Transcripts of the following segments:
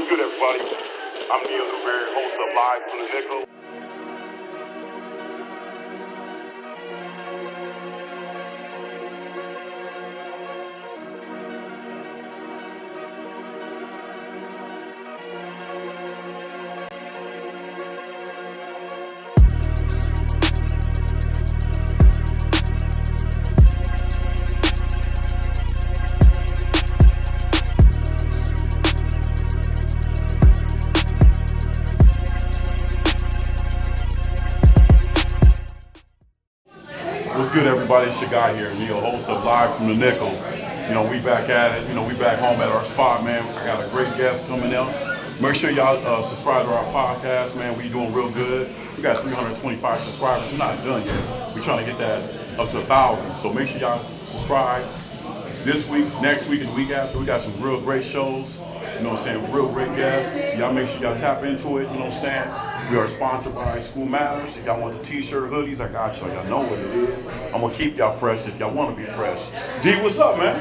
good, everybody? I'm Neal, Newberry, host of Live from the Nickel. What's good, everybody? It's your guy here, Neal, host of Live from the Nickel. You know, we back at it. You know, we back home at our spot, man. I got a great guest coming out. Make sure y'all subscribe to our podcast, man. We doing real good. We got 325 subscribers. We're not done yet. We're trying to get that up to 1,000. So make sure y'all subscribe this week, next week, and the week after. We got some real great shows. You know what I'm saying? Real great guests. So y'all make sure y'all tap into it. You know what I'm saying? We are sponsored by School Matters. If y'all want the t-shirt, hoodies, I got y'all. Y'all know what it is. I'm going to keep y'all fresh if y'all want to be fresh. D, what's up, man?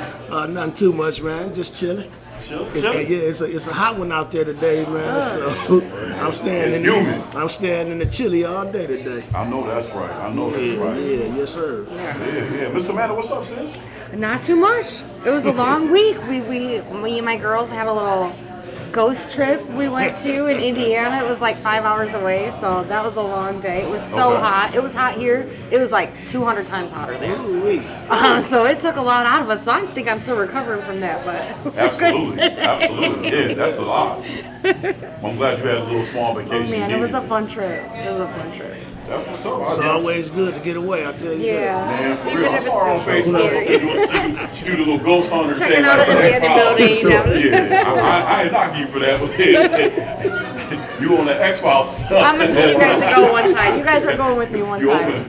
Nothing too much, man. Just chilling. Chilling? It's a hot one out there today, man. So I'm staying I'm staying in the chilly all day today. I know that's right. I know that's right. Yeah, yes, sir. Yeah. Miss Amanda, what's up, sis? Not too much. It was a long week. Me and my girls had a little ghost trip we went to in Indiana. It was like 5 hours away, so that was a long day. It was so hot. It was hot here. It was like 200 times hotter there. So it took a lot out of us. So I think I'm still recovering from that. But absolutely. Yeah, that's a lot. I'm glad you had a little small vacation. Oh man, it was a fun trip. That's what's up. It's always good to get away, I tell you. Yeah. Man, for real. I saw her on Facebook. She do the little ghost hunter thing. Checking out an abandoned building. Yeah, I ain't knocking you for that, but you on the X-Files. I'm going to get you guys to go one time. You guys are going with me one time.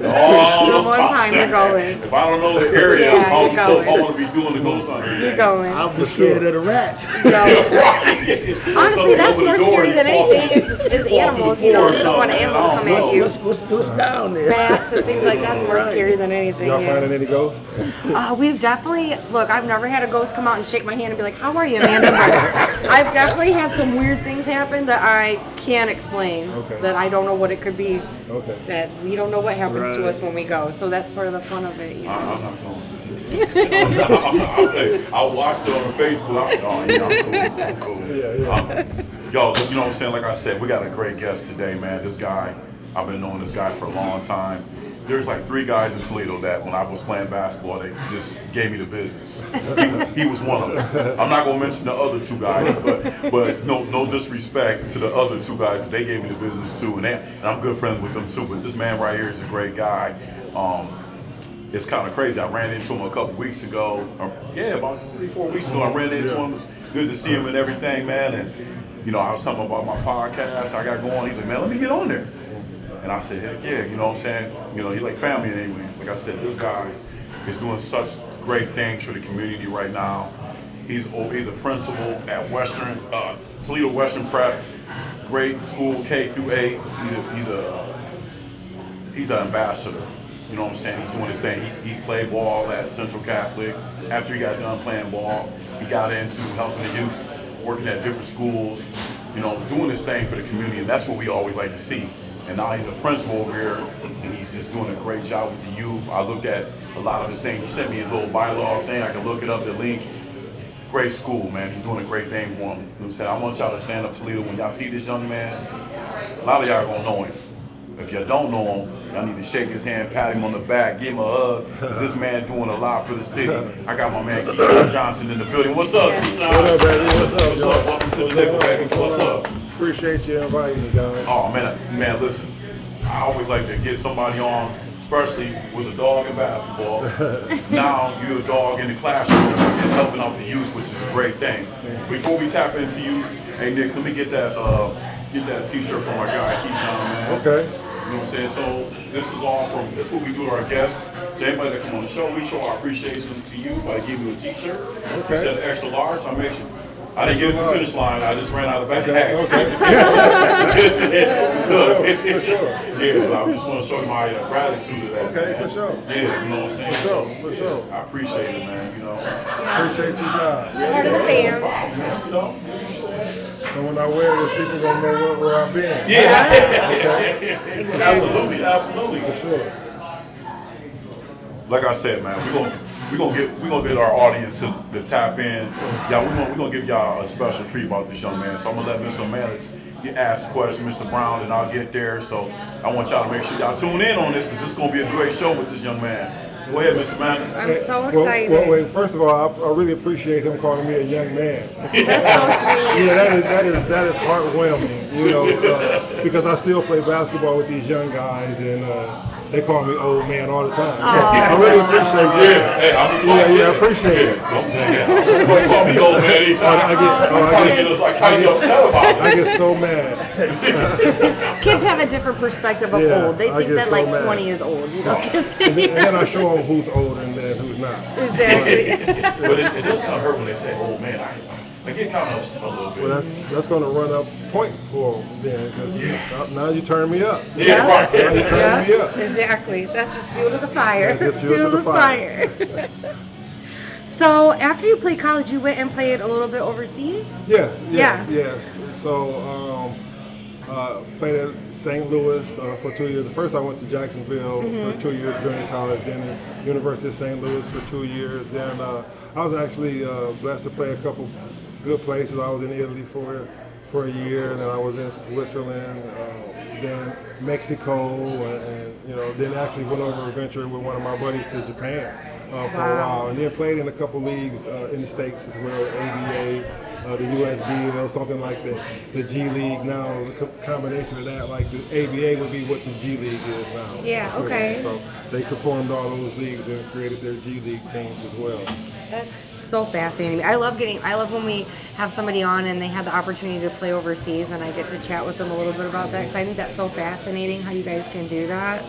One time you're going. If I don't know the area, I want to be doing the ghost hunter. You're going. I'll be scared of the rats. Honestly, that's more scary than anything is animals. You know, you don't want an animal to come at you. What's down there? Bats and things like that's more scary than anything. Y'all finding any ghosts? We've definitely, look, I've never had a ghost come out and shake my hand and be like, how are you, Amanda? But I've definitely had some weird things happen that I can't explain. Okay. That I don't know what it could be. Okay. That we don't know what happens to us when we go. So that's part of the fun of it. You know? I'm not going. I watched it on Facebook. I'm cool. Yeah. Yo, you know what I'm saying? Like I said, we got a great guest today, man. This guy, I've been knowing this guy for a long time. There's like 3 guys in Toledo that when I was playing basketball, they just gave me the business. He was one of them. I'm not gonna mention the other 2 guys, but no disrespect to the other 2 guys. They gave me the business too, and I'm good friends with them too. But this man right here is a great guy. It's kind of crazy. I ran into him a couple weeks ago. About 3-4 weeks ago, I ran into him. It was good to see him and everything, man. And you know, I was telling him about my podcast I got going. He's like, man, let me get on there. And I said, heck yeah, you know what I'm saying? You know, he like family anyways. Like I said, this guy is doing such great things for the community right now. He's a principal at Toledo Western Prep, great school K through 8. He's an ambassador. You know what I'm saying? He's doing his thing. He played ball at Central Catholic. After he got done playing ball, he got into helping the youth, working at different schools, you know, doing his thing for the community, and that's what we always like to see. And now he's a principal over here, and he's just doing a great job with the youth. I looked at a lot of his things. He sent me his little bylaw thing. I can look it up, the link. Great school, man. He's doing a great thing for him. You know what I'm saying? I want y'all to stand up Toledo when y'all see this young man. A lot of y'all gonna know him. If you don't know him, y'all need to shake his hand, pat him on the back, give him a hug, because this man doing a lot for the city. I got my man Kechan Johnson in the building. What's up, Kechan? What up, baby? What's up? Welcome to the Nickel, baby. What's up? Appreciate you inviting me, guys. Oh, man, listen. I always like to get somebody on, especially with a dog in basketball. Now you're a dog in the classroom and helping out the youth, which is a great thing. Before we tap into you, hey Nick, let me get that t-shirt from our guy Kechan, man. Okay. You know what I'm saying? So this is what we do to our guests. To anybody that come on the show, we show our appreciation to you by giving you a t-shirt. Okay. Instead of extra large, I make sure. I didn't get to the finish line. I just ran out of bags. Okay. For sure. Yeah, but I just want to show you my gratitude to that. Okay, man. for sure. Yeah, you know what I'm saying? For sure. I appreciate it, man. You know. Appreciate you, guys. Part of the fam. You know what I'm saying? So when I wear this, people gonna know where I've been. Yeah. Absolutely. For sure. Like I said, man, we gonna get our audience to tap in. Yeah, we gonna give y'all a special treat about this young man. So I'm gonna let Mr. Mannix get asked the question, Mr. Brown, and I'll get there. So I want y'all to make sure y'all tune in on this because this is gonna be a great show with this young man. Go ahead, Mr. Mannix. I'm so excited. Well, first of all, I really appreciate him calling me a young man. That's so sweet. Yeah, that is heartwarming, you know, because I still play basketball with these young guys, and they call me old man all the time. So I really appreciate that. I appreciate it. Don't call me old man. I get so mad. Kids have a different perspective of old. They think that so like mad. 20 is old, you know? And then I show them who's older and then who's not. Exactly. But it does kind of hurt when they say old man. I get kind of upset a little bit. Well, that's going to run up points for them then, because now you turn me up. Yeah, right. Now you turn me up. Exactly. That's just fuel to the fire. That's just fuel to the fire. So after you played college, you went and played a little bit overseas? Yes. So played at St. Louis for 2 years. First I went to Jacksonville for 2 years during college, then at University of St. Louis for 2 years. Then I was actually blessed to play a couple good places. I was in Italy for a year, and then I was in Switzerland, then Mexico, and you know, then actually went over a venture with one of my buddies to Japan for a while, and then played in a couple leagues in the States as well, ABA, the USBL, something like the G League now. The combination of that, like the ABA would be what the G League is now. Yeah, okay. So they conformed all those leagues and created their G League teams as well. That's so fascinating. I love when we have somebody on and they have the opportunity to play overseas and I get to chat with them a little bit about that because I think that's so fascinating how you guys can do that.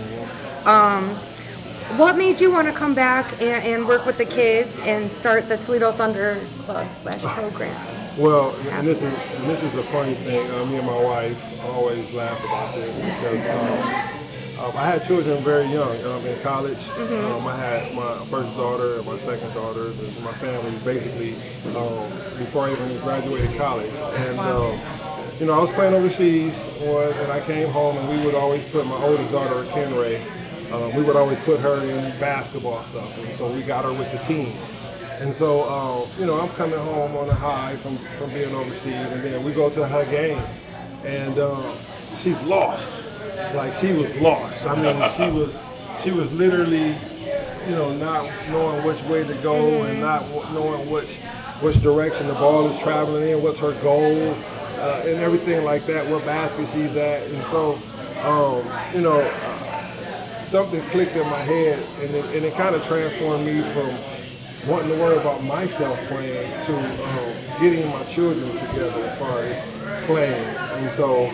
What made you want to come back and work with the kids and start the Toledo Thunder Club / program? Well, and this is the funny thing. Me and my wife always laugh about this because I had children very young. In college, I had my first daughter and my second daughter, and my family basically before I even graduated college. And you know, I was playing overseas, and I came home, and we would always put my oldest daughter, Kenray. We would always put her in basketball stuff, and so we got her with the team. And so, you know, I'm coming home on a high from being overseas, and then we go to her game, and she's lost. Like, she was lost. I mean, she was literally, you know, not knowing which way to go and not knowing which direction the ball is traveling in, what's her goal, and everything like that, what basket she's at. And so, you know, something clicked in my head, and it kind of transformed me from wanting to worry about myself playing to getting my children together as far as playing. And so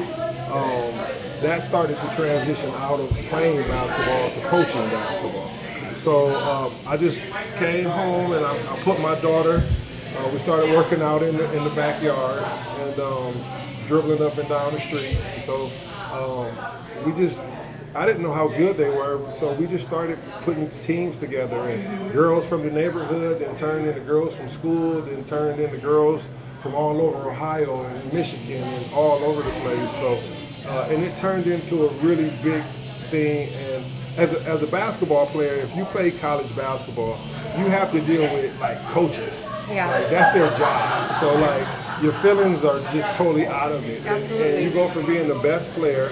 that started to transition out of playing basketball to coaching basketball. So I just came home and I put my daughter, we started working out in the backyard and dribbling up and down the street. And so I didn't know how good they were, so we just started putting teams together, and girls from the neighborhood then turned into girls from school, then turned into girls from all over Ohio and Michigan and all over the place. So, and it turned into a really big thing. And as a basketball player, if you play college basketball, you have to deal with like coaches. Yeah. Like, that's their job. So like your feelings are just totally out of it. Absolutely. And you go from being the best player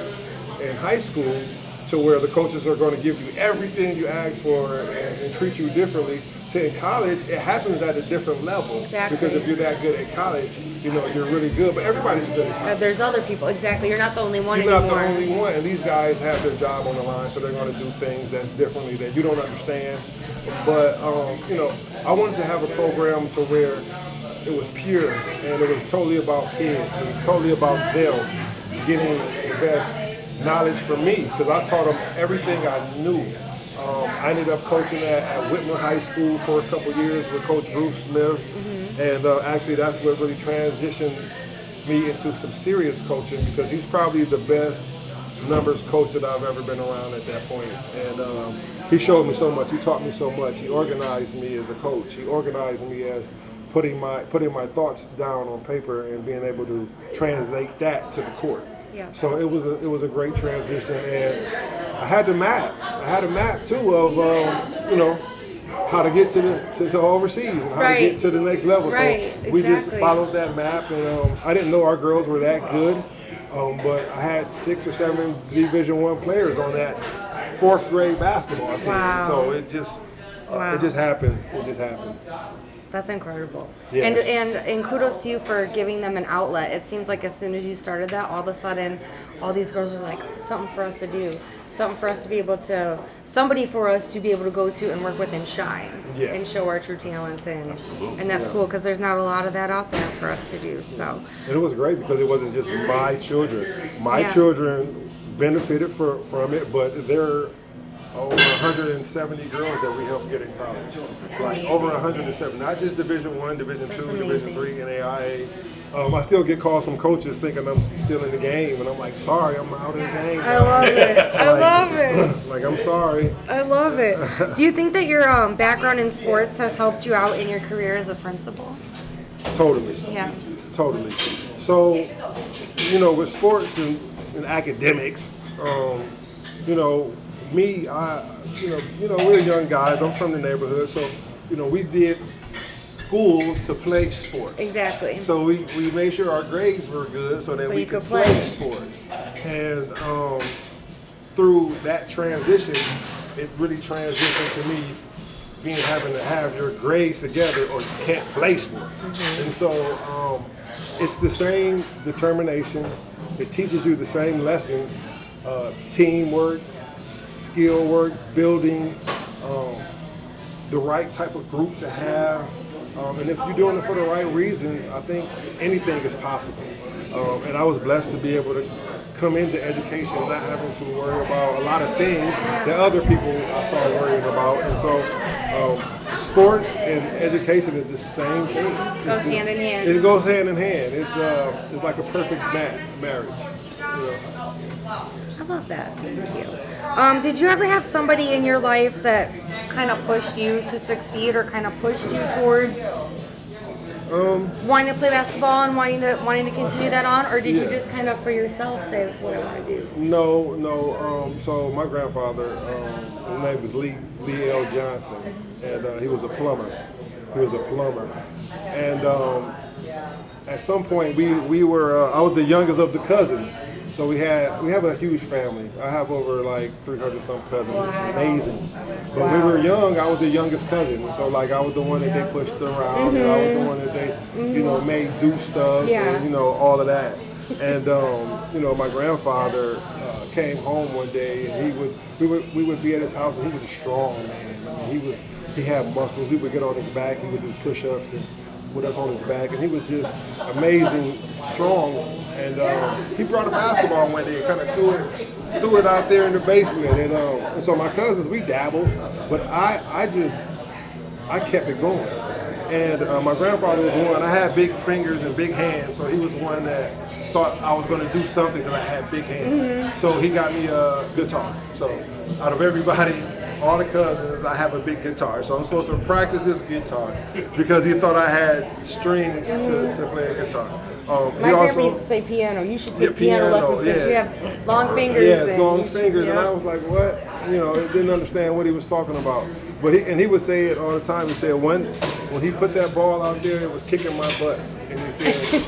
in high school to where the coaches are going to give you everything you ask for and treat you differently. To in college, it happens at a different level. Exactly. Because if you're that good at college, you know, you're really good, but everybody's good at college. There's other people, exactly. You're not the only one You're anymore. not the only one, and these guys have their job on the line, so they're going to do things that's differently that you don't understand. But, you know, I wanted to have a program to where it was pure, and it was totally about kids. It was totally about them getting the best knowledge from me, because I taught them everything I knew. I ended up coaching at Whitman High School for a couple years with Coach Bruce Smith, and actually that's what really transitioned me into some serious coaching, because he's probably the best numbers coach that I've ever been around at that point. And he showed me so much, he taught me so much, he organized me as a coach, he organized me as putting my thoughts down on paper and being able to translate that to the court. Yeah. So it was a great transition, and I had a map too of how to get to overseas and how to get to the next level. Right. So we just Exactly. followed that map, and I didn't know our girls were that good, but I had 6 or 7 Division I players on that 4th grade basketball team. Wow. So it just happened. It just happened. That's incredible. Yes. And kudos to you for giving them an outlet. It seems like as soon as you started that, all of a sudden, all these girls are like, something for us to do. Something for us to be able to, somebody for us to be able to go to and work with and shine. Yes. And show our true talents. Absolutely. And that's cool because there's not a lot of that out there for us to do. So. And it was great because it wasn't just my children. My Yeah. children benefited from it, but there are over 170 girls that we helped get in college. It's like amazing. over 170, not just Division I, Division That's II, amazing. Division III, NAIA. I still get calls from coaches thinking I'm still in the game, and I'm like, sorry, I'm out of the game. I love it. I love it. Like, I'm sorry. I love it. Do you think that your background in sports has helped you out in your career as a principal? Totally. Yeah. Totally. So, with sports and academics, me, we're young guys. I'm from the neighborhood, so we did school to play sports. Exactly. So we made sure our grades were good so that So we you could could play play. sports. And through that transition, it really transitioned to me having to have your grades together or you can't play sports. And so it's the same determination. It teaches you the same lessons, teamwork, skill work, building, the right type of group to have. And if you're doing it for the right reasons, I think anything is possible. And I was blessed to be able to come into education not having to worry about a lot of things that other people I saw worrying about. And so sports and education is the same thing. Goes hand in hand. It goes hand in hand. It's like a perfect marriage. I love that. Thank you. Did you ever have somebody in your life that kind of pushed you to succeed or kind of pushed you towards wanting to play basketball and wanting to continue that on? Or did you just kind of for yourself say, this is what I want to do? No. So my grandfather, his name was Neal Johnson, and he was a plumber. And at some point, we were I was the youngest of the cousins. So we have a huge family. I have over like 300 some cousins. It's amazing. But when we were young, I was the youngest cousin. So like I was the one that they pushed around, and I was the one that they, made do stuff, and all of that. And my grandfather came home one day, and we would be at his house, and he was a strong man. He had muscles. We would get on his back. He would do push-ups and with us on his back, and he was just amazing, strong. And he brought a basketball one day and kind of threw it out there in the basement. And so my cousins, we dabbled, but I kept it going. And my grandfather was one. I had big fingers and big hands, so he was one that thought I was going to do something because I had big hands. So he got me a guitar. So out of everybody, all the cousins, I have a big guitar. So I'm supposed to practice this guitar because he thought I had strings to play a guitar. My grandpa used to say piano. You should take piano lessons because you have long fingers. Yeah, long fingers. And I was like, what? Didn't understand what he was talking about. But he would say it all the time. He said when he put that ball out there, it was kicking my butt. And he said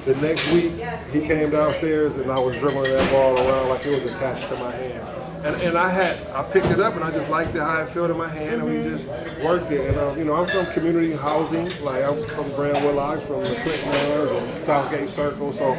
the next week he came downstairs and I was dribbling that ball around like it was attached to my hand. And I picked it up and I just liked it how it felt in my hand, and we just worked it. And I'm from community housing, like I'm from Grand Willocks, from the Clinton Arms and Southgate Circle, so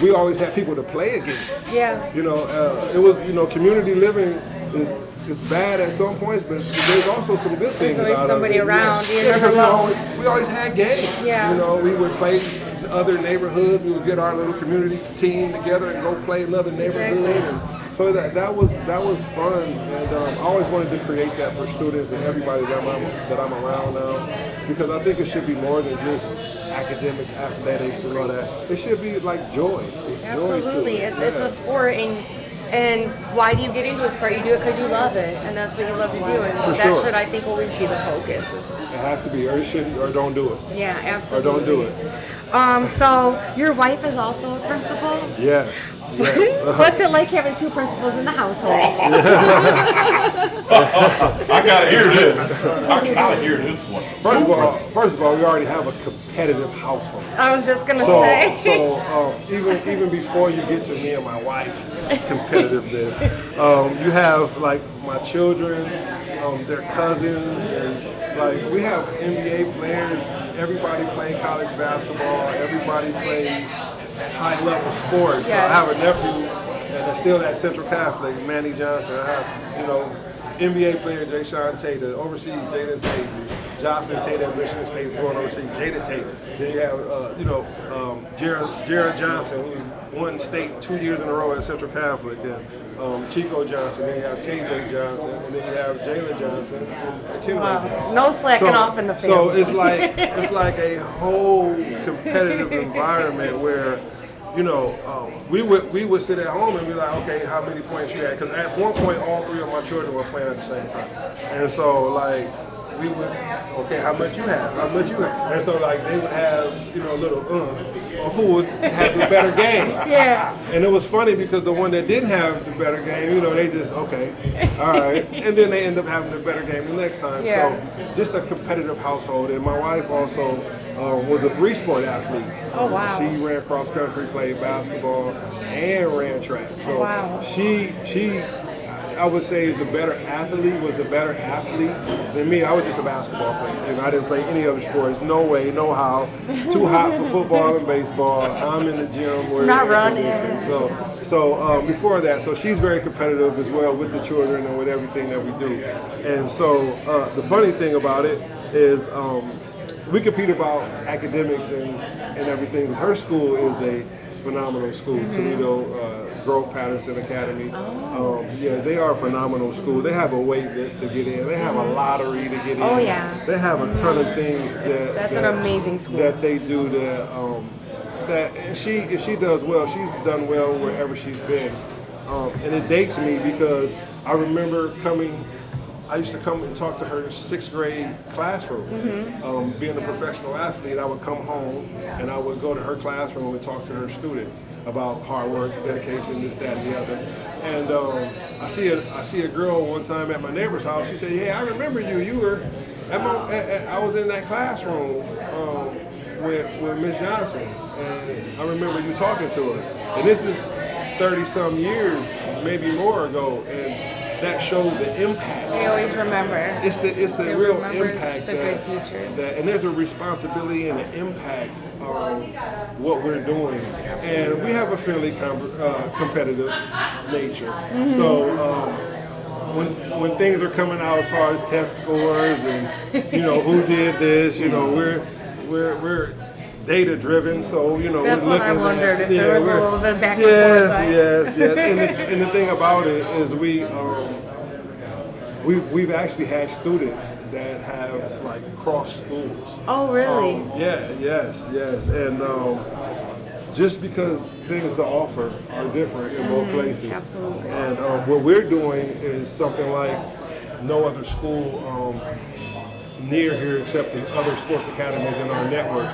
we always had people to play against. Yeah. It was community living is bad at some points, but there's also some good things. There's always somebody around. Yeah, we always had games. Yeah. We would play in other neighborhoods. We would get our little community team together and go play another neighborhood. And so that was fun, and I always wanted to create that for students and everybody that I'm around now, because I think it should be more than just academics, athletics, and all that. It should be like joy. It's Absolutely, joy to it. it's a sport, and And why do you get into a sport? You do it because you love it, and that's what you love to do. And For that sure. should, I think, always be the focus. It has to be, or it shouldn't, or don't do it. Yeah, Or absolutely. don't do it. So your wife is also a principal? Yes. Yes. What's it like having two principals in the household? I gotta hear this. I gotta hear this one. First of all, we already have a competitive household. I was just gonna say. So even before you get to me and my wife's competitiveness, you have like my children, their cousins, and like we have NBA players. Everybody plays college basketball. Everybody plays high-level sports. Yes. So I have a nephew that's still at Central Catholic, Manny Johnson. I have, NBA player Kechan Tater, overseas Jada Tate, Jocelyn Tater at Michigan State is going overseas, Jada Tate. Then you have, Jared Johnson, who's won state 2 years in a row at Central Catholic, and Chico Johnson. Then you have KJ Johnson, and then you have Jalen Johnson, and Kimberly Johnson. No slacking off in the family. So it's like a whole competitive environment where, we would sit at home and be like, okay, how many points you had? Because at one point, all three of my children were playing at the same time, and so like we would, okay, how much you have? How much you have? And so like they would have, a little or who would have the better game. Yeah. And it was funny because the one that didn't have the better game, they just, okay, all right. And then they end up having the better game the next time. Yeah. So just a competitive household. And my wife also was a 3-sport athlete. Oh, wow. She ran cross country, played basketball, and ran track. So wow. she I would say was the better athlete than me. I was just a basketball player. I didn't play any other sports. No way, no how. Too hot for football and baseball. I'm in the gym. Not running. So before that, so she's very competitive as well with the children and with everything that we do. And so the funny thing about it is we compete about academics and everything. Her school is a phenomenal school, Toledo Grove Patterson Academy. They are a phenomenal school. They have a wait list to get in. They have a lottery to get in. Oh yeah. They have a ton of things That's an amazing school. that they do that and she does well. She's done well wherever she's been. And it dates me because I remember I used to come and talk to her 6th grade classroom. Being a professional athlete, I would come home and I would go to her classroom and talk to her students about hard work, dedication, this, that, and the other. And I see a girl one time at my neighbor's house. She said, "Yeah, I remember you. You were I was in that classroom with Miss Johnson, and I remember you talking to her." And this is 30-some years, maybe more ago, and that showed the impact. They always remember. It's a real impact. The good teachers. And there's a responsibility and an impact on what we're doing. And we have a fairly competitive nature. So when things are coming out as far as test scores and who did this, we're data driven, so that's we're what I looking wondered at, if there was a little bit of back and yes, forth. Yes. And the thing about it is we've actually had students that have like crossed schools. Oh really? Yes. And just because things to offer are different in both places. Absolutely. And what we're doing is something like no other school near here, except the other sports academies in our network,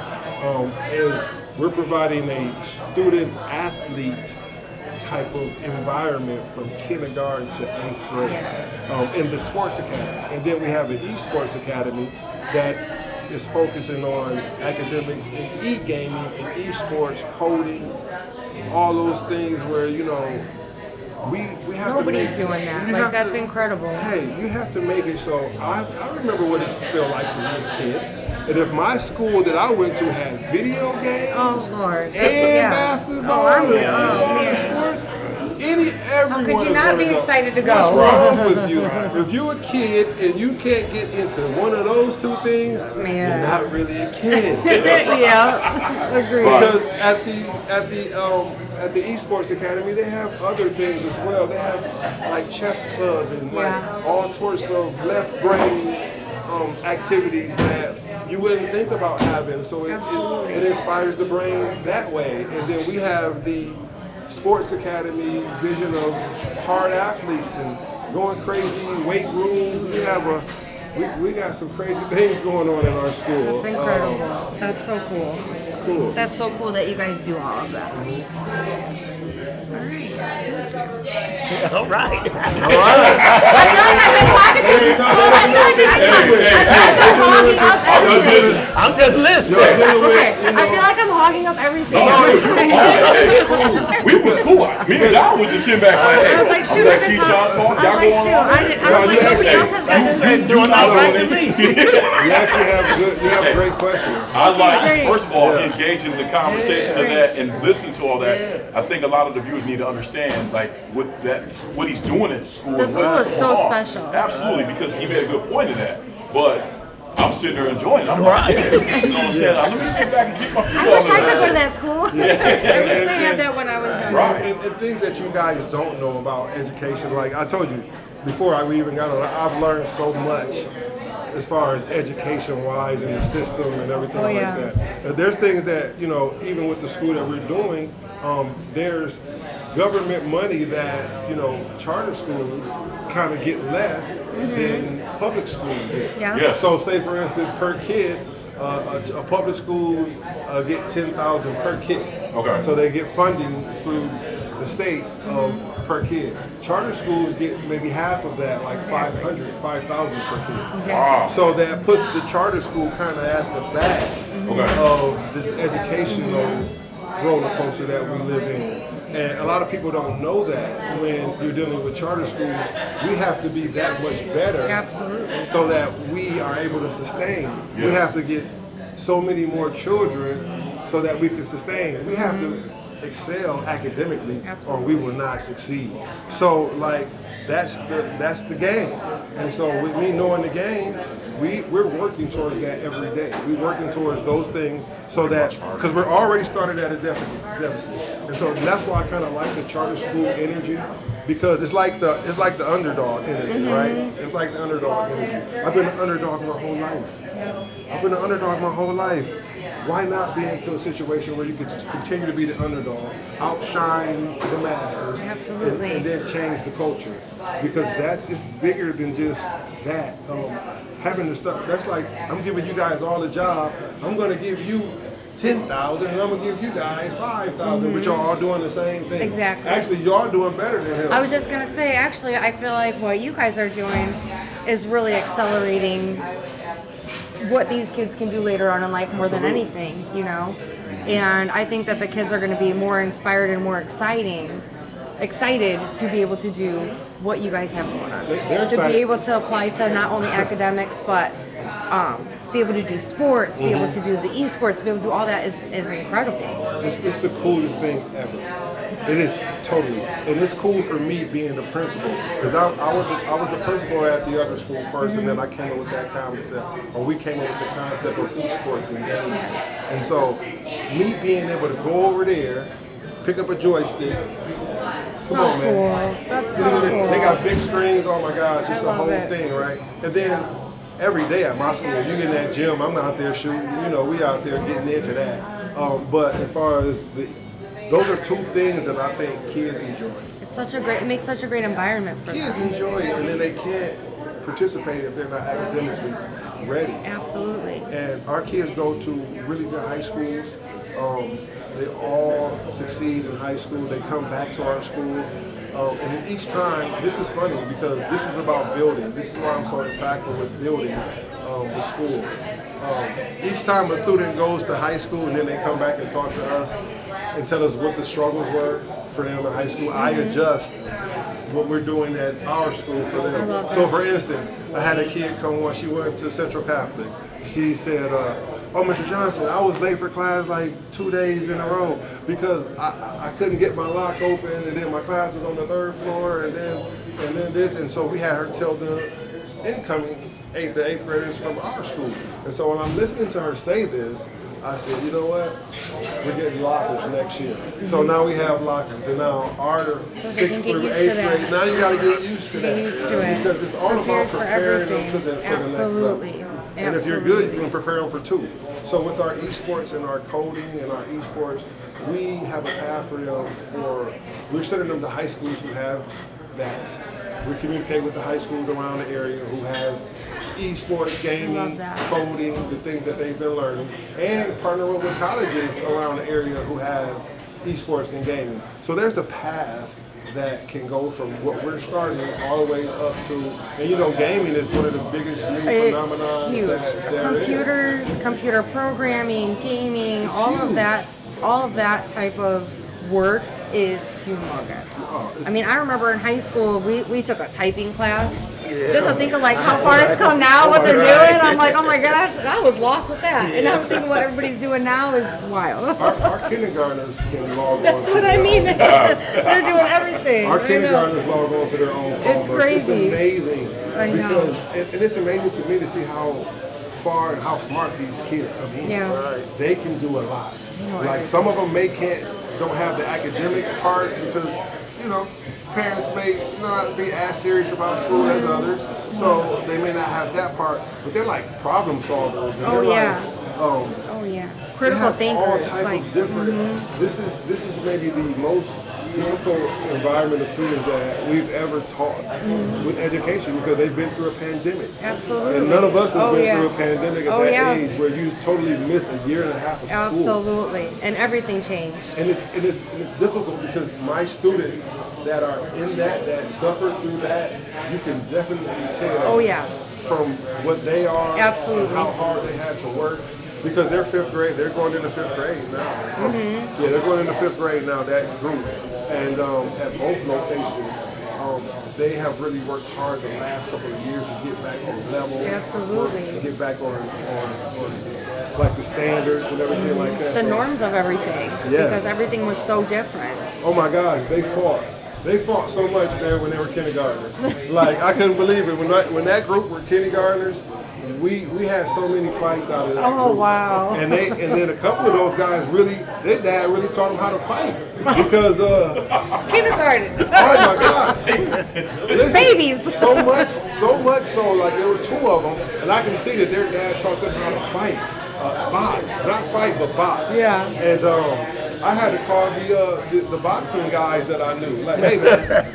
is we're providing a student athlete type of environment from kindergarten to 8th grade in the sports academy. And then we have an esports academy that is focusing on academics and e-gaming and esports, coding, all those things where, we have Nobody's doing that. Like, that's incredible. Hey, you have to make it so. I remember what it felt like to be a kid. And if my school that I went to had video games Lord. and basketball and football and sports, everyone could you not be excited to go? What's wrong with you? If you're a kid and you can't get into one of those two things, you're not really a kid. Yeah, agreed. Because at the Esports Academy, they have other things as well. They have like chess club and like all sorts of left brain activities that you wouldn't think about having. So it inspires the brain that way. And then we have the sports academy vision of hard athletes and going crazy, weight rooms. We got some crazy things going on in our school. That's incredible. That's so cool. It's cool. That's so cool that you guys do all of that. All right. I feel like I've been talking to you. I'm just listening. Okay, I feel like I'm hogging up everything. We was cool. Me and Don was just sitting back like, hey, I was like, shoot, let I've been Kechan talk. I was like, shoot, I was like, nobody else has got this. Doing all right to me. You actually have great questions. I like, first of all, engaging the conversation of that and listening to all that. I think a lot of the viewers need to understand, like, what he's doing at school. The school is so special. Absolutely, because he made a good point of that. But I'm sitting there enjoying it. I'm like, yeah. You know what I'm saying? Let me sit back and keep my feet I wish I could go to that school. I wish they had that when I was younger. Right. And things that you guys don't know about education, like I told you before we even got on, I've learned so much as far as education-wise and the system and everything like that. There's things that, even with the school that we're doing, there's government money that, charter schools kind of get less than public schools get. Yeah. Yes. So say, for instance, per kid, a public schools get $10,000 per kid. Okay. So they get funding through the state per kid. Charter schools get maybe half of that, like $5,000 per kid. Wow. So that puts the charter school kind of at the back of this educational roller coaster that we live in. And a lot of people don't know that when you're dealing with charter schools, we have to be that much better. Absolutely. So that we are able to sustain. Yes. We have to get so many more children so that we can sustain. We have to excel academically or we will not succeed. So like that's the game. And so with me knowing the game, we're working towards that every day. We're working towards those things so that, because we're already started at a deficit. And so that's why I kind of like the charter school energy, because it's like the underdog energy, right? It's like the underdog energy. I've been an underdog my whole life. Why not be into a situation where you could continue to be the underdog, outshine the masses, Absolutely. and then change the culture? Because it's bigger than just that. Having the stuff, that's like, I'm giving you guys all the job, I'm going to give you 10,000 and I'm going to give you guys 5,000, but y'all all doing the same thing. Exactly. Actually, y'all doing better than him. I was just going to say, actually, I feel like what you guys are doing is really accelerating what these kids can do later on in life more than anything, And I think that the kids are going to be more inspired and more excited to be able to do what you guys have going on. To be able to apply to not only academics, but be able to do sports, be able to do the esports, to be able to do all that is incredible. It's the coolest thing ever. It is totally, and it's cool for me being the principal, because I was the principal at the other school first, and then I came up with that concept, or we came up with the concept of esports and gaming. And so, me being able to go over there, pick up a joystick. Come on, man. Cool. That's so cool. They got big screens. Oh my gosh, it's a whole it. thing, right? And then every day at my school, you get in that gym. I'm out there shooting. We out there getting into that. But as far as those are two things that I think kids enjoy. It makes such a great environment for Kids them. enjoy it, and then they can't participate if they're not academically ready. Absolutely. And our kids go to really good high schools. They all succeed in high school. They come back to our school. And each time, this is funny because this is about building. This is why I'm so impactful with building the school. Each time a student goes to high school and then they come back and talk to us and tell us what the struggles were for them in high school, I adjust what we're doing at our school for them. So for instance, I had a kid come on, she went to Central Catholic. She said, oh, Mr. Johnson, I was late for class like 2 days in a row because I couldn't get my lock open, and then my class was on the 3rd floor, and then this, and so we had her tell the incoming the 8th graders from our school. And so when I'm listening to her say this, I said, you know what? We're getting lockers next year. So now we have lockers, and now our 6th through 8th grade, now you got to get used to that. Get used to it. Because it's all about preparing them to the next level. Absolutely. And if you're good, you can prepare them for 2. So with our esports and our coding and our esports, we have a path for them we're sending them to high schools who have that. We communicate with the high schools around the area who has esports, gaming, coding, the things that they've been learning, and partnering with colleges around the area who have esports and gaming. So there's a path that can go from what we're starting all the way up to, and you know, gaming is one of the biggest new phenomena. Huge. Computers, computer programming, gaming, all of that type of work is humongous. I mean, I remember in high school we took a typing class. Just to think of like how far it's come now, what they're doing. I'm like, oh my gosh, I was lost with that. And I'm thinking what everybody's doing now is wild. Our kindergartners can log on. That's what I mean. They're doing everything. Our kindergartners log on to their own. It's crazy. It's amazing. I know. Because, and it's amazing to me to see how far and how smart these kids come in. Yeah. Right? They can do a lot. Like some of them don't have the academic part because, you know, parents may not be as serious about school as others, so they may not have that part. But they're like problem solvers, and critical thinkers. All type of different. This is maybe the most difficult environment of students that we've ever taught with education because they've been through a pandemic. Absolutely. And none of us have been through a pandemic at that age where you totally miss a year and a half of school. Absolutely. And everything changed. And it's difficult because my students that are in that suffered through that, you can definitely tell from what they are, absolutely, how hard they had to work. Because they're fifth grade, they're going into fifth grade now. Yeah, they're going into fifth grade now, that group. And at both locations, they have really worked hard the last couple of years to get back on level. Absolutely. Get back on like the standards and everything like that. The norms of everything. Yes. Because everything was so different. Oh my gosh, they fought. They fought so much there when they were kindergartners. Like, I couldn't believe it. When that group were kindergartners, we had so many fights out of that. Oh, group. wow. And then a couple of those guys their dad really taught them how to fight. Because kindergarten. Oh my gosh. Listen, babies. So much so, like there were two of them, and I can see that their dad taught them how to fight. Box. Not fight, but box. Yeah. And I had to call the boxing guys that I knew. Like, hey man,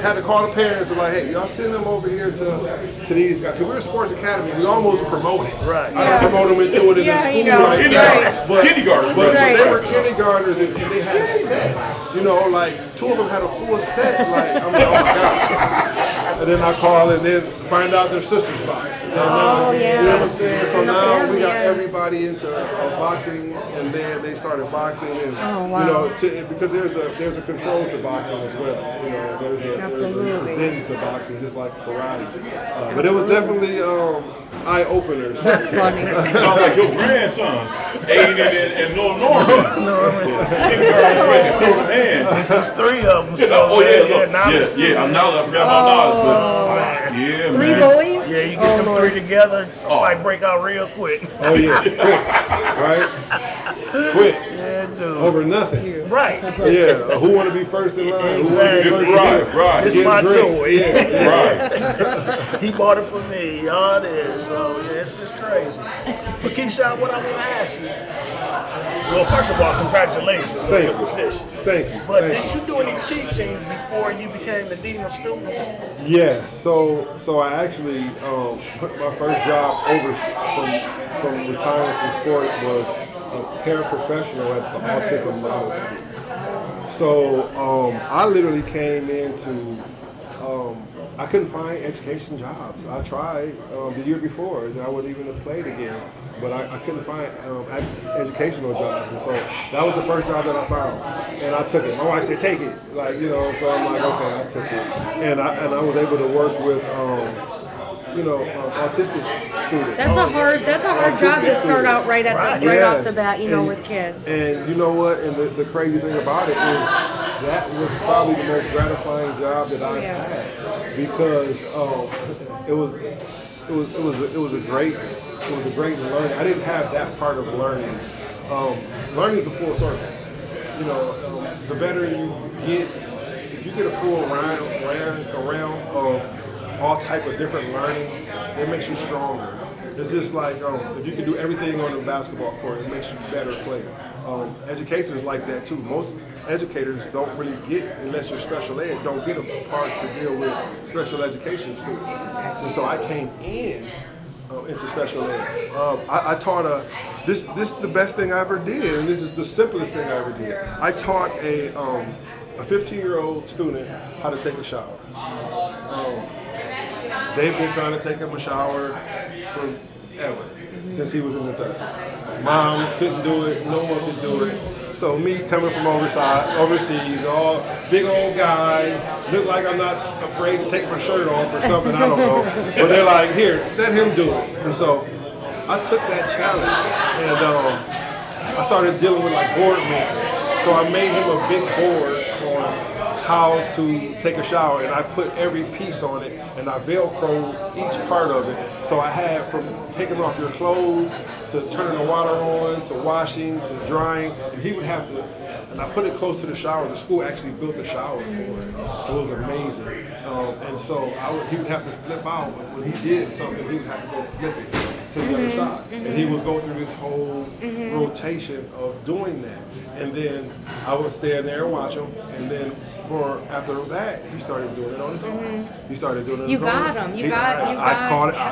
had to call the parents and like, hey, y'all send them over here to these guys. So we're a sports academy. We almost promote it. Right. I don't promote them and do it in school right now. But kindergartners. But they were kindergartners and they had a set. You know, like two of them had a full set. Like, I'm like, oh my god. And then I call and then find out their sister's box. And then, you know what I'm saying? So now we got everybody into boxing, and then they started boxing, and you know, because there's a control to boxing as well. You know, there's a zen to boxing, just like karate. But it was definitely eye openers. That's funny. Sound like your grandsons, Aiden and Norman. Kindergarten's ready to throw the hands. There's three of them. So I'm now I forgot my knowledge, but yeah, three man. boys? Yeah, you get them three together, fight break out real quick. Oh yeah, quick, right? Quick. Yeah, dude. Over nothing. Right. Yeah. Who want to be first in line? Who want to be first? Right. This is my toy. Yeah. Right. He bought it for me. Y'all it is. So yeah, it's just crazy. But Kechan, what I want to ask you. Well, first of all, congratulations on your position. Thank you. But did you do any teaching before you became the dean of students? Yes. So I actually my first job over from retiring from sports was a paraprofessional at the Autism Model School. So I literally came into I couldn't find education jobs. I tried the year before. I would even have played again, but I couldn't find educational jobs. And so that was the first job that I found, and I took it. My wife said, "Take it," like, you know. So I'm like, okay, I took it, and I was able to work with autistic students. That's a hard job to start out right off the bat, with kids. And you know what? And the crazy thing about it is that was probably the most gratifying job that I've had, because it was a great learning. I didn't have that part of learning. Learning is a full circle. You know, the better you get, if you get a full round of all type of different learning, it makes you stronger. It's just like if you can do everything on the basketball court, it makes you a better player. Education is like that too. Most educators don't really get, unless you're special ed, don't get a part to deal with special education students. And so I came into special ed. I taught this is the best thing I ever did, and this is the simplest thing I ever did. I taught a 15-year-old student how to take a shower. They've been trying to take him a shower forever, since he was in the third. Mom couldn't do it, no one could do it. So me coming from overseas, all big old guy, look like I'm not afraid to take my shirt off or something, I don't know. But they're like, here, let him do it. And so I took that challenge and I started dealing with like board making. So I made him a big board on how to take a shower, and I put every piece on it, and I Velcroed each part of it. So I had from taking off your clothes to turning the water on to washing to drying, and he would have to, and I put it close to the shower. The school actually built a shower for it, so it was amazing. And so he would have to flip out, but when he did something, he would have to go flip it to the other side, and he would go through this whole rotation of doing that. And then I would stand there and watch him, and then after that, he started doing it on his own. He started doing it on his own. You got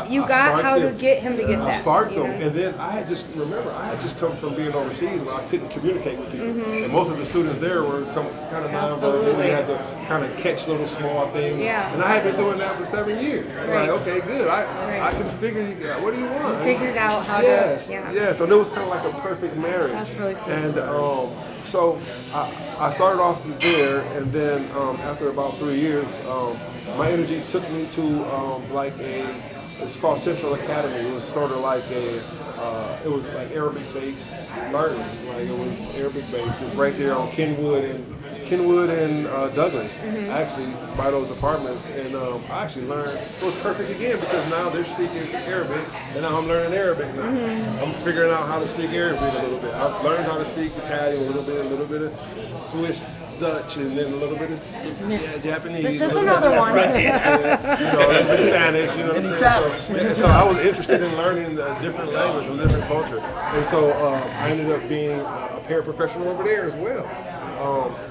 him. You got how to get him to get that. I sparked him, and then I had just come from being overseas where I couldn't communicate with people, and most of the students there were kind of nonverbal. We had to kind of catch little small things, and I had been doing that for 7 years. Right. Like, okay, good. I can figure you out. What do you want? You figured out how to. So it was kind of like a perfect marriage. That's really cool. And so I started off there, and then after about 3 years, my energy took me to it's called Central Academy. It was sort of like it was like Arabic-based learning. Like it was Arabic-based. It's right there on Kenwood and Douglas, actually, by those apartments. And I actually learned, it was perfect again, because now they're speaking Arabic, and now I'm learning Arabic now. I'm figuring out how to speak Arabic a little bit. I've learned how to speak Italian a little bit of Swiss Dutch, and then a little bit of Japanese. There's just another one. Spanish, you know what I'm saying? So I was interested in learning a different language, a different culture. And so I ended up being a paraprofessional over there as well.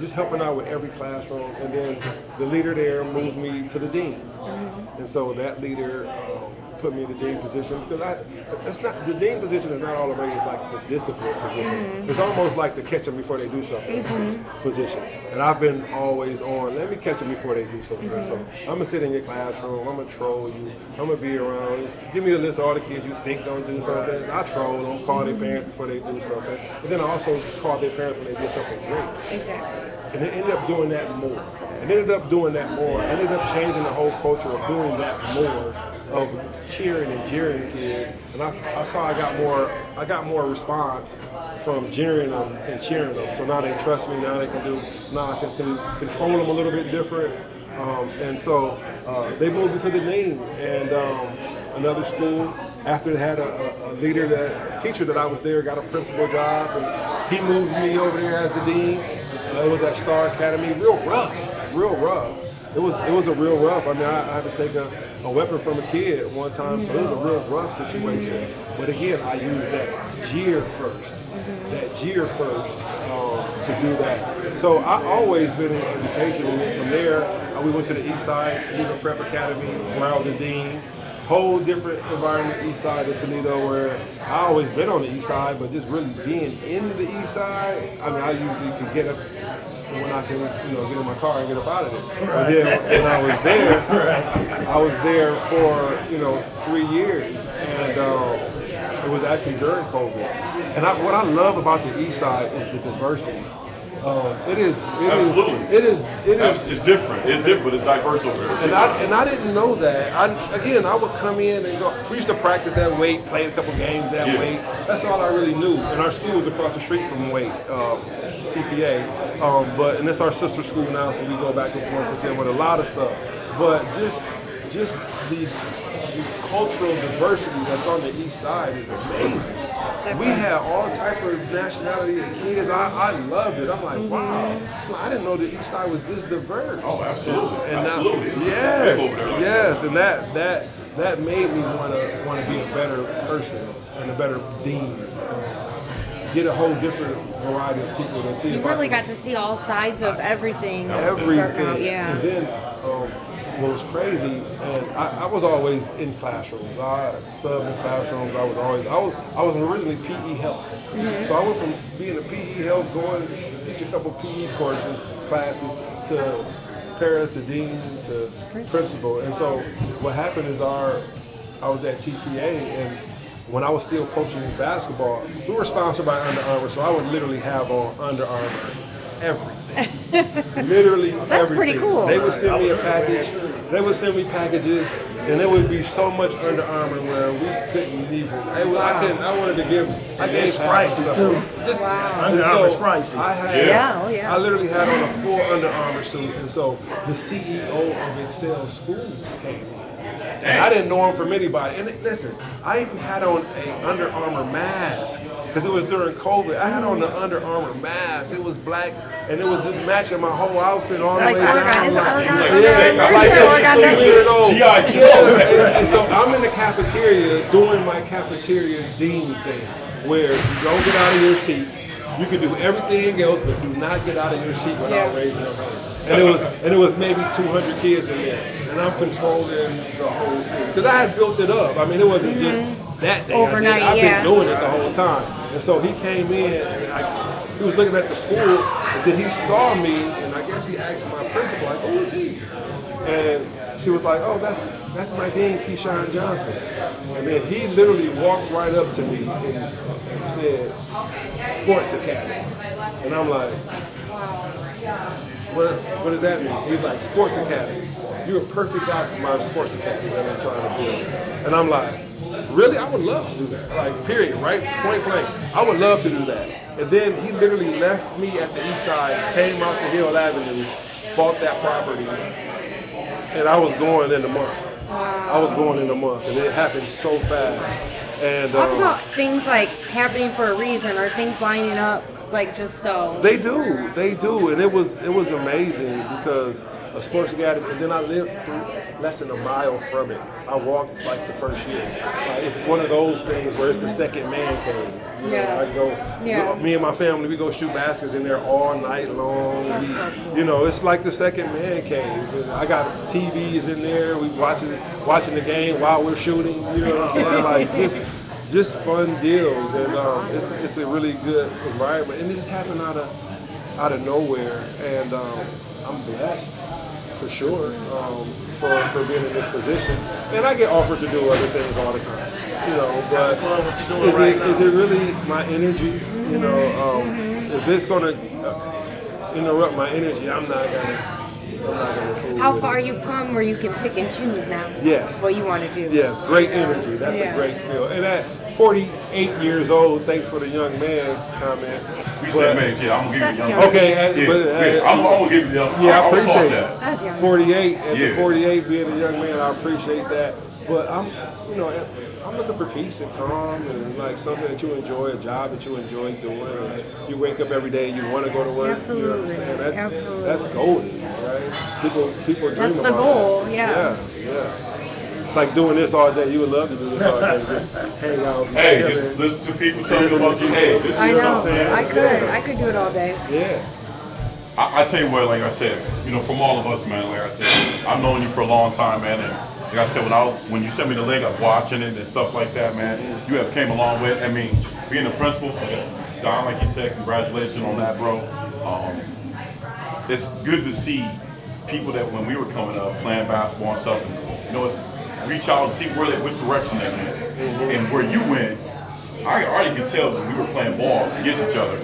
Just helping out with every classroom, and then the leader there moved me to the dean, and so that leader put me in the dean position, because the dean position is not always like the discipline position. It's almost like the catch them before they do something position. And I've been always on, let me catch them before they do something. So I'm gonna sit in your classroom, I'm gonna troll you, I'm gonna be around. Just give me the list of all the kids you think don't do something. I troll them, call their parents before they do something. But then I also call their parents when they did something great. Exactly. And they ended up doing that more. I ended up changing the whole culture of doing that more, of cheering and jeering kids. And I saw I got more response from jeering them and cheering them. So now they trust me. Now I can control them a little bit different. And so they moved me to the dean, and another school. After they had a teacher that I was there, got a principal job, and he moved me over there as the dean. It was at Star Academy, real rough. It was a real rough. I mean, I had to take a weapon from a kid at one time, so it was a real rough situation. But again, I used that jeer first, to do that. So I always been in education, and from there, we went to the East Side, Toledo Prep Academy, where I was the dean. Whole different environment, East Side of Toledo, where I always been on the East Side, but just really being in the East Side, I mean, I usually can get up when I can, get in my car and get up out of it. But then when I was there for, 3 years, and it was actually during COVID. And what I love about the East Side is the diversity. It's different. It's different. It's diverse over there. And I didn't know that. I would come in and go. We used to practice at Wait, play a couple games at Wait. That's all I really knew. And our school was across the street from Wait, TPA. And it's our sister school now, so we go back and forth with them with a lot of stuff. But just the cultural diversity that's on the East Side is amazing. We had all type of nationality of kids. I loved it. I'm like, wow. I didn't know the East Side was this diverse. Oh, absolutely. And absolutely. Yes. And that made me want to be a better person and a better dean. Get a whole different variety of people to see. You really got to see all sides of everything. Everything. Yeah. And then what was crazy, and I was always in classrooms. I subbed in classrooms. I was originally PE health. Mm-hmm. So I went from being a PE health, going to teach a couple PE classes, to para, to dean, to principal. And so what happened is I was at TPA, and when I was still coaching basketball, we were sponsored by Under Armour, so I would literally have on Under Armour everything. Literally That's everything. pretty cool. They would send me a package. They would send me packages, and there would be so much Under Armour where we couldn't even. I wanted to give. It's pricey too. Under Armour's pricey. I literally had on a full Under Armour suit, and so the CEO of Excel Schools came. And I didn't know him from anybody. And listen, I even had on a Under Armour mask because it was during COVID. I had on the Under Armour mask. It was black, and it was just matching my whole outfit all the way down. G.I. Joe. And so I'm in the cafeteria doing my cafeteria dean thing, where you don't get out of your seat. You can do everything else, but do not get out of your seat without raising your hand. And it was maybe 200 kids in there, and I'm controlling the whole scene because I had built it up. I mean, it wasn't just that day. Overnight, I've been doing it the whole time. And so he came in, and he was looking at the school, and then he saw me, and I guess he asked my principal, like, "Who is he?" And she was like, "Oh, that's my dean, Kechan Johnson." And then he literally walked right up to me and said, "Sports Academy." And I'm like, what does that mean? He's like, "Sports Academy. You're a perfect guy for my sports academy that I'm trying to build." And I'm like, "Really? I would love to do that." Like, period, right? Point blank. I would love to do that. And then he literally left me at the east side, came out to Hill Avenue, bought that property, and I was going in a month. I was going in a month, and it happened so fast. And talk about things like happening for a reason, or things lining up like just so. They do, and it was amazing because a sports academy, and then I lived less than a mile from it. I walked like the first year. It's one of those things where it's the second man cave. You know, me and my family, we go shoot baskets in there all night long. It's like the second man cave. And I got TVs in there. We watching the game while we're shooting. You know what I'm saying? Like just fun deals, and it's a really good environment. And it just happened out of nowhere, and I'm blessed for sure for being in this position. And I get offered to do other things all the time, but is it really my energy? If it's gonna interrupt my energy, I'm not gonna fool How with far it. you've come where you can pick and choose now. Yes. What you want to do. Yes, great energy. That's a great feel. And at 48 years old, thanks for the young man comments. You said man, yeah, I'm gonna give you the young. Okay, I'm gonna give you the young. Yeah, I appreciate that. That's young. 48, and the 48 being a young man, I appreciate that. But I'm looking for peace and calm and like something that you enjoy, a job that you enjoy doing. And you wake up every day, you want to go to work. Absolutely. You know what I'm saying? Absolutely. That's golden, right? People dream That's the about goal, that. yeah. Like doing this all day, you would love to do this all day, just hang out. Hey, just listen to people tell you about you. Hey, this is I what I'm know. saying. I could do it all day. Yeah. I tell you what, like I said, from all of us, man. Like I said, I've known you for a long time, man. And like I said, when you sent me the link, I was watching it and stuff like that, man. You have came a long way. I mean, being a principal, I guess, Don, like you said, congratulations on that, bro. It's good to see people that when we were coming up playing basketball and stuff, it's reach out and see what direction they went and where you went. I already could tell when we were playing ball against each other,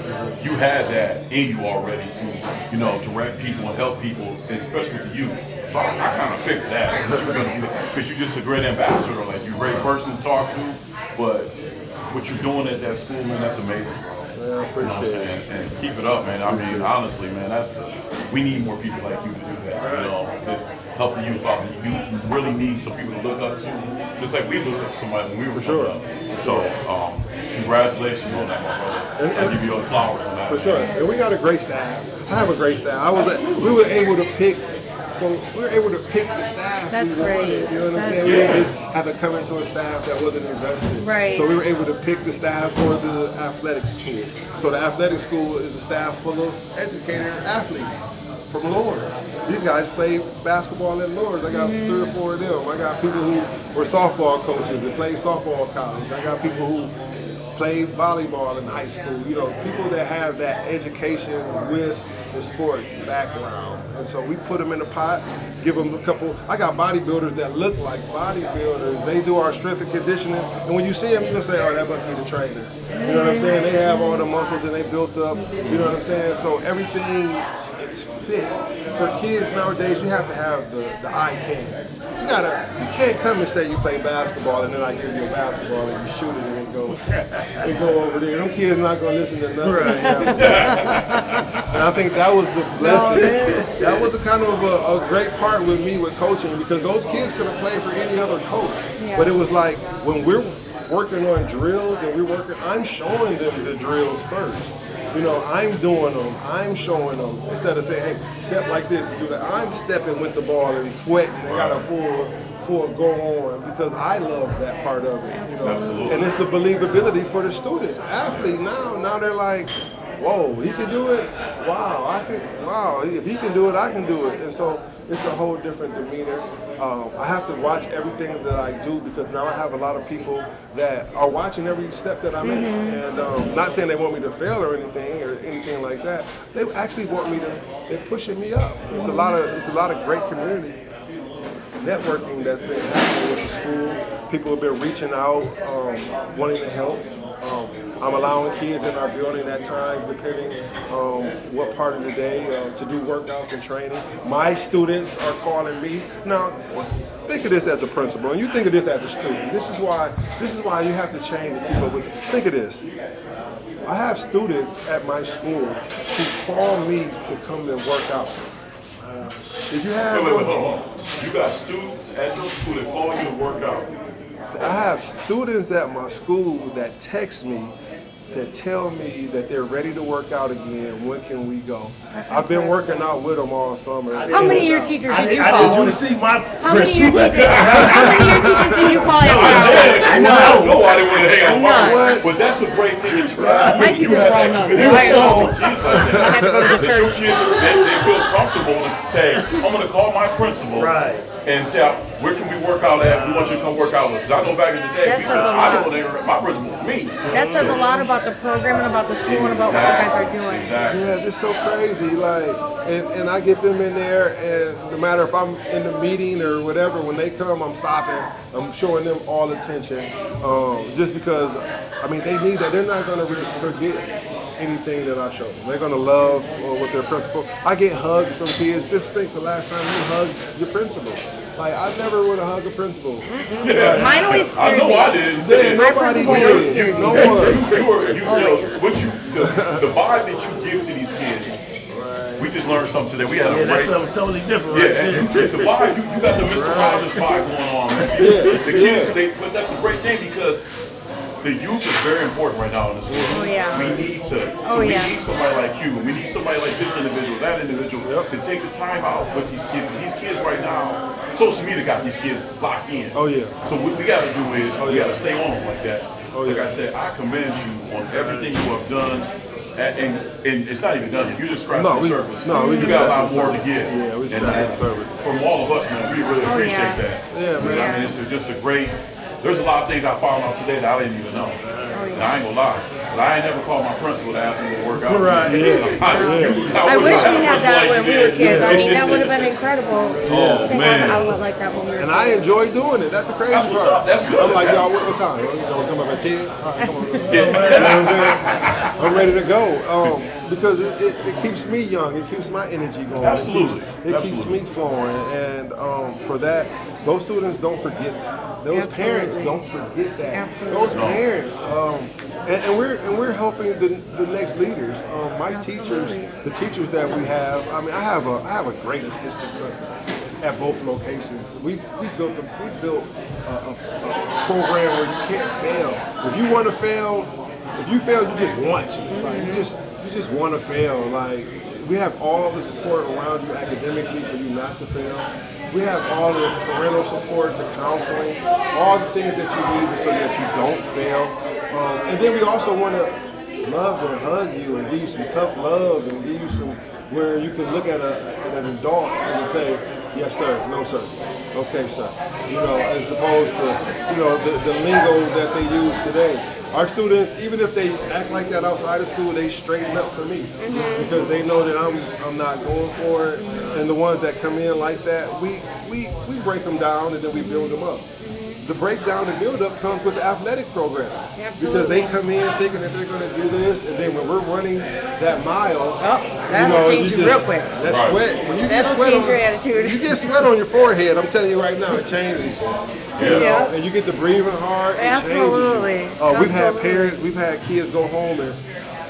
you had that in you already to, direct people and help people, especially with the youth. So I kind of figured that because you're just a great ambassador, like you're a great person to talk to. But what you're doing at that school, man, that's amazing, bro. Yeah, I appreciate it. And keep it up, man. I mean, honestly, man, we need more people like you to do that. Just help the youth out. The youth really need some people to look up to, just like we looked up to somebody when we were coming up. So, congratulations on that, my brother. I'll give you all the flowers on that. For sure. And we got a great staff. I have a great staff. We were able to pick So we were able to pick the staff. That's we wanted, great. you know what I'm That's saying? We didn't just have to come into a staff that wasn't invested. Right. So we were able to pick the staff for the athletic school. So the athletic school is a staff full of educated athletes from Lawrence. These guys play basketball in Lawrence. I got 3 or 4 of them. I got people who were softball coaches that played softball at college. I got people who played volleyball in high school. You know, people that have that education with the sports background. And so we put them in a pot, give them a couple. I got bodybuilders that look like bodybuilders. They do our strength and conditioning. And when you see them, you're going to say, oh, that must be the trainer. You know what I'm saying? They have all the muscles and they built up. You know what I'm saying? So everything is fit. For kids nowadays, you have to have the eye can. You can't come and say you play basketball and then I give you a basketball and you shoot it and go over there. Them kids not gonna listen to nothing. Right. And I think that was the blessing. That was a kind of a great part with me with coaching, because those kids could have played for any other coach. Yeah. But it was like when we're working on drills and I'm showing them the drills first. You know, I'm doing them, I'm showing them, instead of saying, hey, step like this and do that. I'm stepping with the ball and sweating and got a full go on, because I love that part of it. You know? Absolutely. And it's the believability for the student. Athlete now they're like, whoa, he can do it? Wow, if he can do it, I can do it. And so it's a whole different demeanor. I have to watch everything that I do, because now I have a lot of people that are watching every step that I make. And not saying they want me to fail or anything like that. They actually want me to. They're pushing me up. It's a lot of great community networking that's been happening with the school. People have been reaching out, wanting to help. I'm allowing kids in our building at times, depending on what part of the day, to do workouts and training. My students are calling me. Now, think of this as a principal, and you think of this as a student. This is why you have to change to keep up with. Think of this. I have students at my school who call me to come and work out. Did you have? Wait, hold on. You got students at your school that call you to work out. I have students at my school that text me, that tell me that they're ready to work out again. When can we go? I've been working out with them all summer. How many of your teachers did you I call? didn't want to see my How many of your teachers did you call? I know I didn't want to hang on None. but that's a great thing to try. My teachers were all nuts. I had to go to the That your church. kids, they feel comfortable to say, I'm going to call my principal. Right. And tell, where can we work out at? We want you to come work out with us. Because I know back in the day, That says a I lot. know they were, my principal was me. That says a lot about the program and about the school and about what you guys are doing. Exactly. Yeah, it's so crazy. Like, and I get them in there, and no matter if I'm in the meeting or whatever, when they come, I'm stopping. I'm showing them all attention, just because, I mean, they need that. They're not going to really forget anything that I show them. They're going to love with their principal. I get hugs from kids. Just think the last time you hugged your principal. Like, I never would have hugged a principal. Like, Mine always I scared know me. I did. man, My nobody principal always did. scared me. No one. The vibe that you give to these kids, we just learned something today. We had a Yeah, that's great, something totally different right yeah, there. and the vibe, you got the Mr. Rogers vibe going on, man. The kids, but that's a great thing, because the youth is very important right now in the school. Oh, yeah. We need to. Oh, we yeah. need somebody like you. We need somebody like this individual, that individual, to take the time out with these kids. These kids right now, social media got these kids locked in. Oh, yeah. So what we got to do is we got to stay on them like that. Oh, like yeah. I said, I commend you on everything you have done. And it's not even done yet. You just scratched the surface. we You just got a scratched lot the more to surface. give. Yeah, we And scratched the surface. from all of us, man, we really appreciate that. Yeah, man. I mean, it's just a great. There's a lot of things I found out today that I didn't even know. And I ain't gonna lie, but I ain't never called my principal to ask me to work out. Right, yeah. I wish we had that when we were kids. I mean, that would have been incredible Oh, to have man. an outlet like that when we were And kids. I enjoy doing it. That's the crazy That's what's part. up. That's good. I'm like, y'all, what time? You gonna come up at 10? All right, come on. You know what I'm saying? I'm ready to go. Because it keeps me young. It keeps my energy going. Absolutely. It keeps me flowing. And for that, those students don't forget that. Those parents don't forget that. Absolutely. Those parents. And we're helping the next leaders. My teachers, the teachers that we have. I mean, I have a great assistant principal at both locations. We built a program where you can't fail. If you want to fail, if you fail, you just want to. Like you just want to fail. Like we have all the support around you academically for you not to fail. We have all the parental support, the counseling, all the things that you need so that you don't fail. And then we also want to love and hug you and give you some tough love and give you some where you can look at an adult and say, yes sir, no sir, okay sir. You know, as opposed to, you know, the lingo that they use today. Our students, even if they act like that outside of school, they straighten up for me because they know that I'm not going for it. And the ones that come in like that, we break them down and then we build them up. The breakdown and build up comes with the athletic program. Absolutely. Because they come in thinking that they're going to do this, and then when we're running that mile, that'll change you real quick. That sweat, when you get That'll sweat change on, your attitude. you get sweat on your forehead. I'm telling you right now, it changes. You know, and you get the breathing hard. It Absolutely. changes you. We've had kids go home and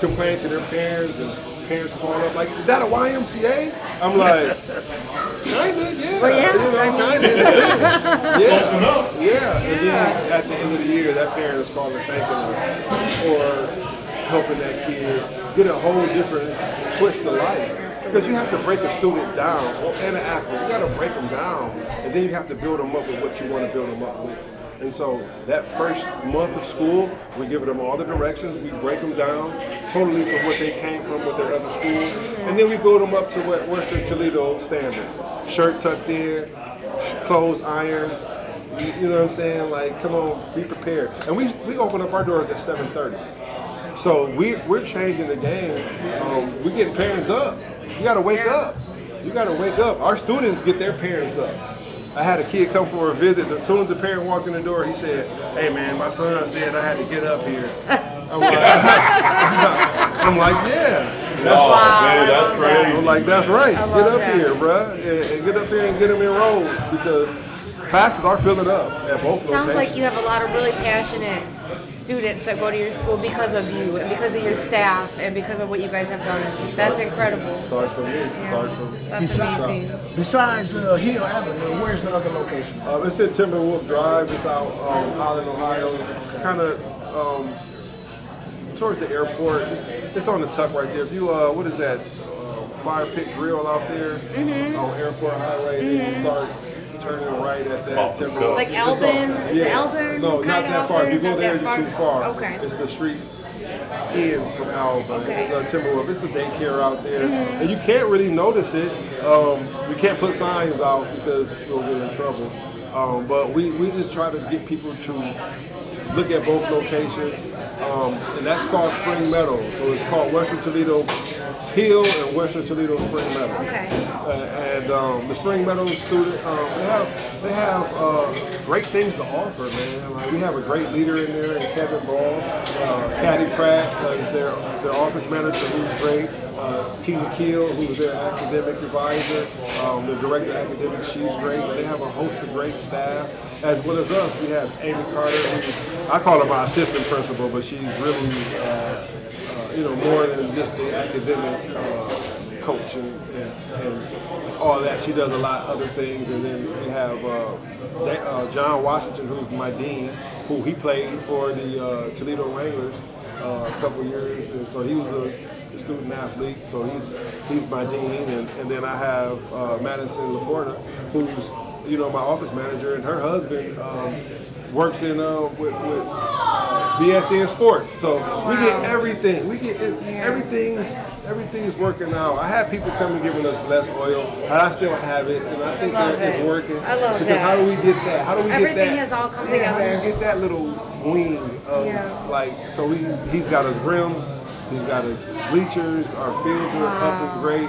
complain to their parents, and parents call up like, "Is that a YMCA?" I'm like, kinda, yeah. Well, yeah, you know, I mean. kinda. Close enough. Yeah, and then at the end of the year, that parent is calling thanking us for helping that kid get a whole different twist of life. Because you have to break a student down, and an athlete, you got to break them down, and then you have to build them up with what you want to build them up with. And so that first month of school, we give them all the directions, we break them down totally from what they came from with their other schools, and then we build them up to what Western Toledo standards. Shirt tucked in, clothes ironed, you know what I'm saying? Like, come on, be prepared. And we open up our doors at 7:30. So we're changing the game. We getting parents up. You gotta wake up. You gotta wake up. Our students get their parents up. I had a kid come for a visit. As soon as the parent walked in the door, he said, "Hey man, my son said I had to get up here." I'm like, yeah. Man, that's crazy. I'm like, that's right. I Get love up that. here, bruh. And get up here and get them enrolled because classes are filling up at both Sounds locations. like you have a lot of really passionate students that go to your school because of you and because of your staff and because of what you guys have done. That's incredible. Starts from me. Yeah. Starts from me. That's amazing. Besides Hill Avenue, where's the other location? It's at Timberwolf Drive. It's out Holland, Ohio. It's kind of towards the airport. It's on the tuck right there. If you what is that? Fire Pit Grill out there on Airport Highway. Then you start turning right at that Timberwolf. Like Elbin? Is it Elbin? No, Kind not of that far. out If you there? go there, Not that you're too far. Okay. It's the street in from Alba. Okay. It's Timberwolf. It's the daycare out there, and you can't really notice it. You can't put signs out because you'll get in trouble. But we just try to get people to look at both locations, and that's called Spring Meadow. So it's called Western Toledo Hill and Western Toledo Spring Meadow. Okay. And the Spring Meadow students, they have great things to offer, man. Like we have a great leader in there, Kevin Ball. Caddy Pratt is their office manager, who's great. Tina Keel, who's their academic advisor, the director of academics, she's great. They have a host of great staff, as well as us. We have Amy Carter, who I call her my assistant principal, but she's really, more than just the academic coach and all that. She does a lot of other things. And then we have John Washington, who's my dean, who he played for the Toledo Wranglers a couple years, and so he was a student athlete, so he's my dean, and then I have Madison Laporta, who's my office manager, and her husband works in with BSN Sports. So we get everything. We get everything's working out. I have people come and giving us blessed oil, and I still have it, and I think that it's working. I love because that. how do we get that? How do we Everything get that? has all come How do together. you get that little wing of so he's got his rims. He's got his bleachers. Our fields are up and great.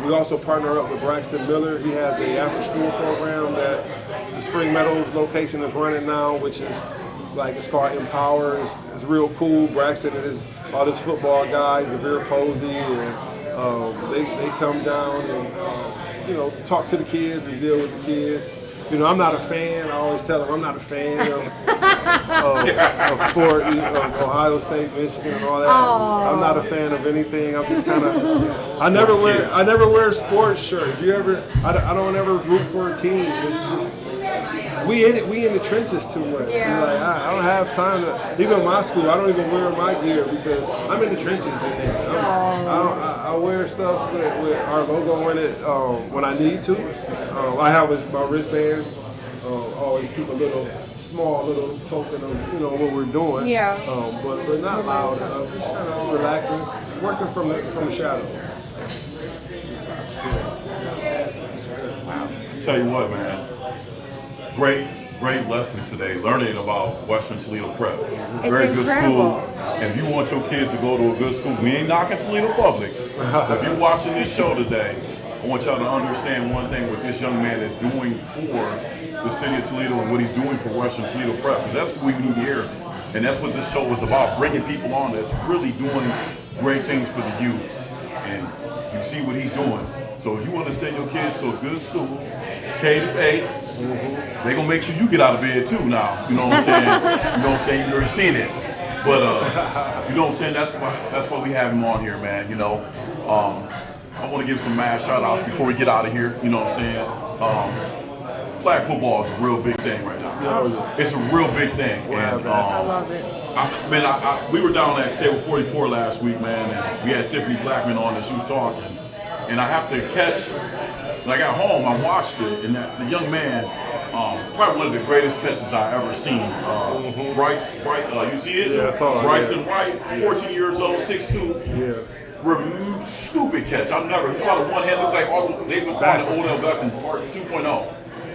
We also partner up with Braxton Miller. He has a after-school program that the Spring Meadows location is running now, which is it's called Empower. It's real cool. Braxton and all his football guys, DeVere Posey, and they come down and talk to the kids and deal with the kids. I'm not a fan. I always tell them I'm not a fan of sport, of Ohio State, Michigan, and all that. Oh. I'm not a fan of anything. I'm just kind of. I never wear a sports shirt. I don't ever root for a team. It's just we in the trenches too much. Yeah. Like I don't have time to. Even my school, I don't even wear my gear because I'm in the trenches in there. I wear stuff with our logo in it when I need to. I have my wristband. Always keep a small little token of what we're doing. Yeah. But not loud. Just kind of relaxing, working from the shadows. Tell you what, man. Great lesson today. Learning about Western Toledo Prep. Very good incredible. school. And if you want your kids to go to a good school, we ain't knocking Toledo Public. If you're watching this show today, I want y'all to understand one thing: what this young man is doing for the city of Toledo and what he's doing for Western Toledo Prep. Because that's what we need to hear. And that's what this show is about: bringing people on that's really doing great things for the youth. And you see what he's doing. So if you want to send your kids to a good school, K to 8, they're gonna make sure you get out of bed too now. You know what I'm saying? You know what I'm saying? You've already seen it. But you know what I'm saying? That's why we have him on here, man. You know, I want to give some mad shout outs before we get out of here. You know what I'm saying? Flag football is a real big thing right now. It's a real big thing. And I love it. we were down at table 44 last week, man, and we had Tiffany Blackman on and she was talking. And I have to catch, when I got home, I watched it, and the young man, probably one of the greatest catches I ever seen. Bryce, you see it? Yeah, I saw it. Bryson Wright, 14 years old, 6'2". Yeah. Stupid catch. I've never, he caught it one hand, looked like they've been calling it Odell Beckham Part 2.0.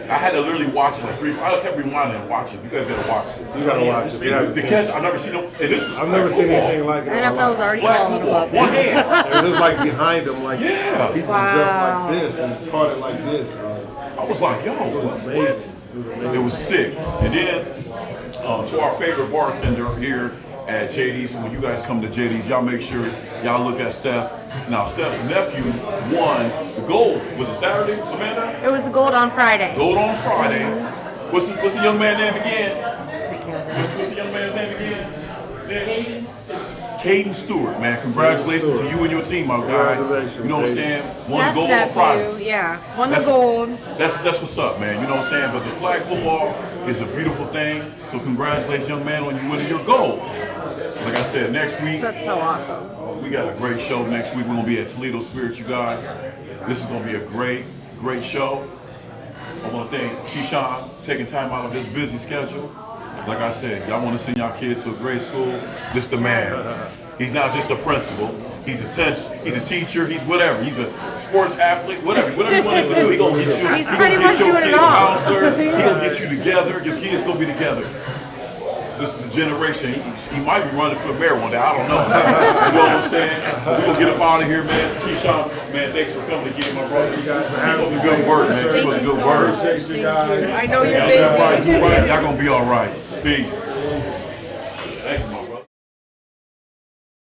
I had to literally watch it like 3. I kept rewinding and watching. You guys gotta watch it. You gotta watch it. The catch, I've never seen it. And this is I've never seen anything like it. NFL's already flag calling him football. up. One hand. It was like behind him, like Yeah. people Wow. jumped like this and caught it like this. I was like, yo, It was what? amazing. It was amazing. It was sick. And then to our favorite bartender here at JD's, so when you guys come to JD's, y'all make sure y'all look at Steph. Now, Steph's nephew won the gold. Was it Saturday, Amanda? It was gold on Friday. Gold on Friday. What's the young man's name again? Because What's the young man's name again? Caden Stewart, man. Congratulations to you and your team, my guy. Congratulations, You know what I'm Caden. saying? Won Steph's gold on Friday. nephew, yeah, won the That's- gold. That's what's up, man. You know what I'm saying? But the flag football is a beautiful thing. So congratulations, young man, on you winning your gold. Like I said, next week That's so awesome. we got a great show. Next week we're gonna be at Toledo Spirit, you guys. This is gonna be a great show. I want to thank Kechan taking time out of his busy schedule. Like I said, y'all want to send y'all kids to a great school. This the man. He's not just a principal. He's a teacher. He's whatever. He's a sports athlete. Whatever you want him to do, he gonna get you. He's He pretty gonna much get your doing it kids all. counselor. He gonna get you together. Your kids gonna be together. This is the generation. He might be running for mayor one day. I don't know. You know what I'm saying? But we gonna get up out of here, man. Kechan, man, thanks for coming again, my brother. You guys for Keep having up me. the good work, man. Keep up the good work. Appreciate you guys. I know you're Y'all do right. busy. Do right. Y'all gonna be all right. Peace.